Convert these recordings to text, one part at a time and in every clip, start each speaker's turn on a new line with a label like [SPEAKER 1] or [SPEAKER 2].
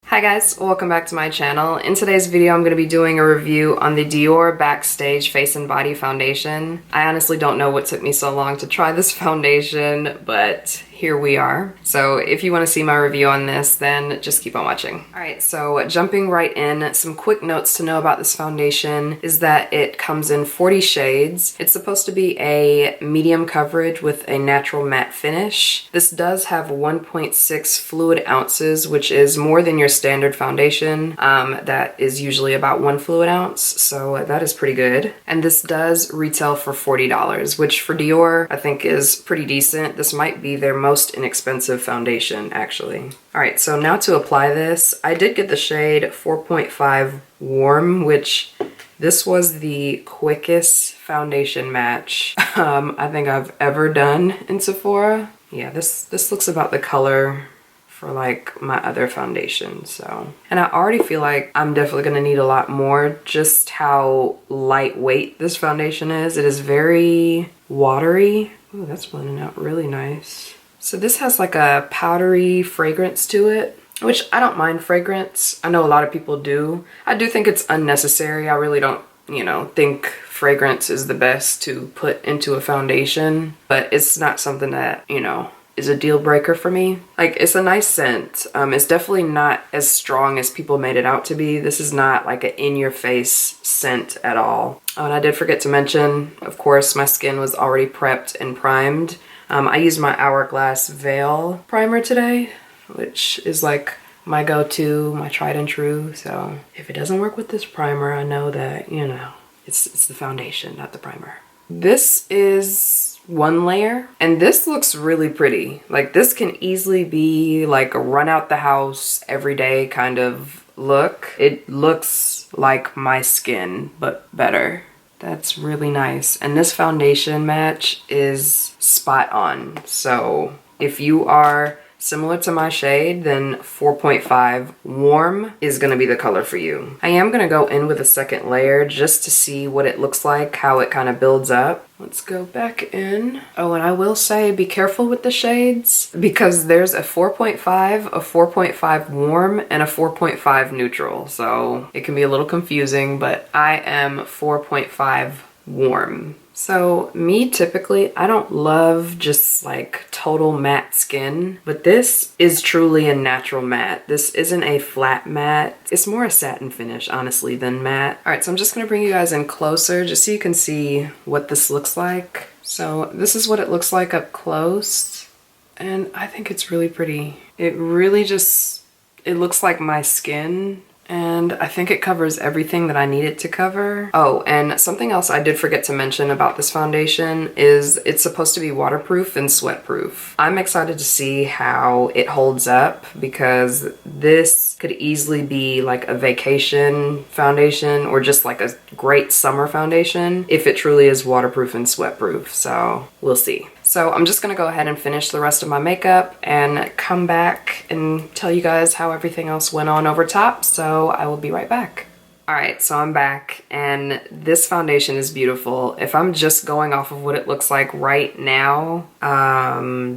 [SPEAKER 1] Hi guys, welcome back to my channel. In today's video I'm going to be doing a review on the DIOR Backstage Face and Body Foundation. I honestly don't know what took me so long to try this foundation, but here we are. So if you want to see my review on this, then just keep on watching. Alright, so jumping right in, some quick notes to know about this foundation is that it comes in 40 shades. It's supposed to be a medium coverage with a natural matte finish. This does have 1.6 fluid ounces, which is more than your standard foundation. That is usually about 1 fluid ounce, so that is pretty good. And this does retail for $40, which for Dior I think is pretty decent. This might be their most inexpensive foundation, actually. Alright, so now to apply this, I did get the shade 4.5 Warm, which this was the quickest foundation match I think I've ever done in Sephora. Yeah, this looks about the color for like my other foundation, so. And I already feel like I'm definitely gonna need a lot more, just how lightweight this foundation is. It is very watery. Ooh, that's blending out really nice. So this has like a powdery fragrance to it, which I don't mind fragrance. I know a lot of people do. I do think it's unnecessary. I really don't, think fragrance is the best to put into a foundation, but it's not something that, is a deal breaker for me. Like, it's a nice scent. It's definitely not as strong as people made it out to be. This is not like an in-your-face scent at all. Oh, and I did forget to mention, of course, my skin was already prepped and primed. I used my Hourglass Veil primer today, which is like my go-to, my tried and true. So if it doesn't work with this primer, I know that, it's the foundation, not the primer. This is one layer, and this looks really pretty. Like, this can easily be like a run out the house everyday kind of look. It looks like my skin, but better. That's really nice. And this foundation match is spot on. So if you are similar to my shade, then 4.5 Warm is gonna be the color for you. I am gonna go in with a second layer just to see what it looks like, how it kind of builds up. Let's go back in. Oh, and I will say be careful with the shades because there's a 4.5, a 4.5 Warm, and a 4.5 Neutral. So it can be a little confusing, but I am 4.5 Warm. So me, typically, I don't love just like total matte skin, but this is truly a natural matte. This isn't a flat matte. It's more a satin finish, honestly, than matte. All right, so I'm just gonna bring you guys in closer just so you can see what this looks like. So this is what it looks like up close, and I think it's really pretty. It really just, it looks like my skin. And I think it covers everything that I need it to cover. Oh, and something else I did forget to mention about this foundation is it's supposed to be waterproof and sweatproof. I'm excited to see how it holds up because this could easily be like a vacation foundation or just like a great summer foundation if it truly is waterproof and sweatproof. So we'll see. So I'm just gonna go ahead and finish the rest of my makeup and come back and tell you guys how everything else went on over top. So I will be right back. Alright, so I'm back and this foundation is beautiful. If I'm just going off of what it looks like right now,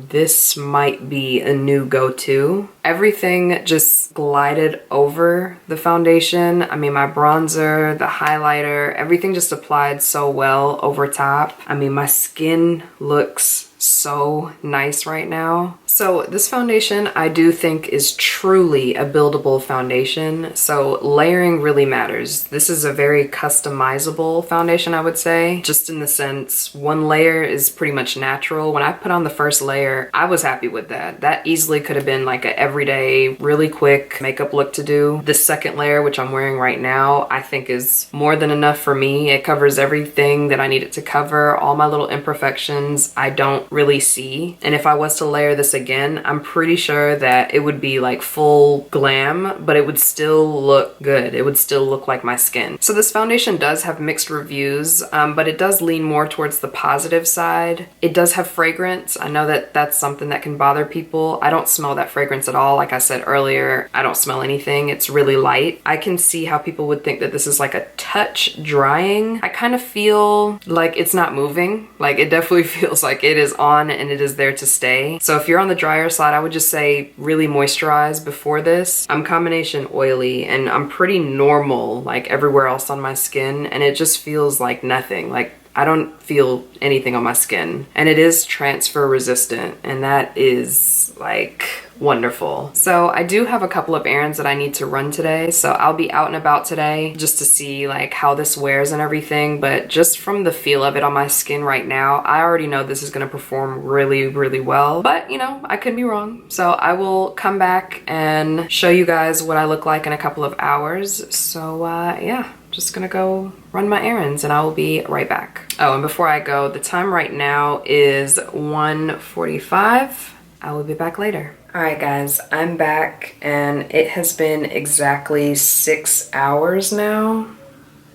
[SPEAKER 1] this might be a new go-to. Everything just glided over the foundation. I mean, my bronzer, the highlighter, everything just applied so well over top. I mean, my skin looks so nice right now. So this foundation I do think is truly a buildable foundation. So layering really matters. This is a very customizable foundation, I would say, just in the sense one layer is pretty much natural. When I put on the first layer, I was happy with that. That easily could have been like an everyday, really quick makeup look to do. The second layer, which I'm wearing right now, I think is more than enough for me. It covers everything that I need it to cover, all my little imperfections I don't really see. And if I was to layer this again, I'm pretty sure that it would be like full glam, but it would still look good. It would still look like my skin. So this foundation does have mixed reviews, but it does lean more towards the positive side. It does have fragrance. I know that that's something that can bother people. I don't smell that fragrance at all. Like I said earlier, I don't smell anything. It's really light. I can see how people would think that this is like a touch drying. I kind of feel like it's not moving. Like, it definitely feels like it is on and it is there to stay. So if you're on the the drier side, I would just say really moisturize before this. I'm combination oily and I'm pretty normal like everywhere else on my skin, and it just feels like nothing. Like I don't feel anything on my skin, and it is transfer resistant, and that is like wonderful. So I do have a couple of errands that I need to run today, so I'll be out and about today just to see like how this wears and everything. But just from the feel of it on my skin right now, I already know this is going to perform really, really well, but you know, I could be wrong. So I will come back and show you guys what I look like in a couple of hours. So yeah, just gonna go run my errands and I will be right back. Oh, and before I go, the time right now is 1:45. I will be back later. Alright guys, I'm back and it has been exactly 6 hours now.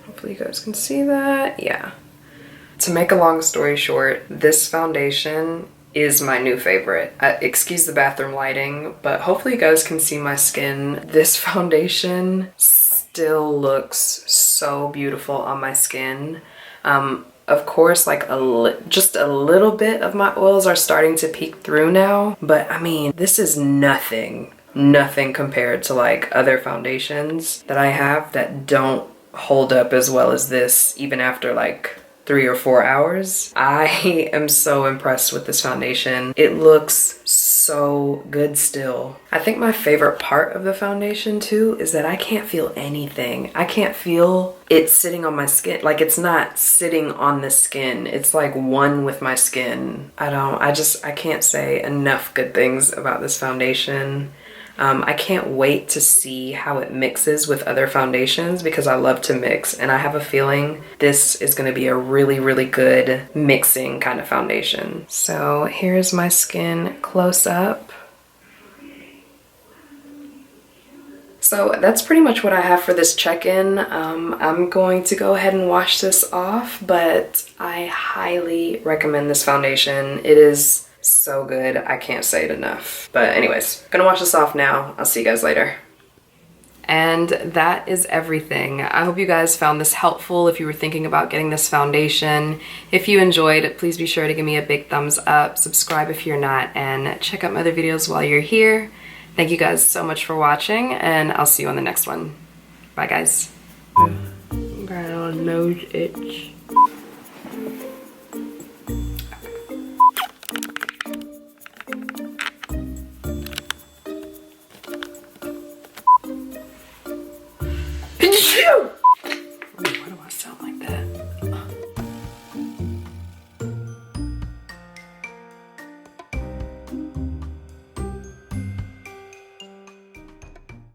[SPEAKER 1] Hopefully you guys can see that. Yeah. To make a long story short, this foundation is my new favorite. Excuse the bathroom lighting, but hopefully you guys can see my skin. This foundation still looks so beautiful on my skin. Of course, like just a little bit of my oils are starting to peek through now, but I mean, this is nothing compared to like other foundations that I have that don't hold up as well as this, even after like 3 or 4 hours. I am so impressed with this foundation. It looks so good still. I think my favorite part of the foundation too is that I can't feel anything. I can't feel it sitting on my skin. Like it's not sitting on the skin. It's like one with my skin. I can't say enough good things about this foundation. I can't wait to see how it mixes with other foundations because I love to mix, and I have a feeling this is going to be a really, really good mixing kind of foundation. So here's my skin close up. So that's pretty much what I have for this check-in. I'm going to go ahead and wash this off, but I highly recommend this foundation. It is so good. I can't say it enough. But anyways, gonna wash this off now. I'll see you guys later. And that is everything. I hope you guys found this helpful if you were thinking about getting this foundation. If you enjoyed, please be sure to give me a big thumbs up, subscribe if you're not, and check out my other videos while you're here. Thank you guys so much for watching, and I'll see you on the next one. Bye guys. Got a nose itch.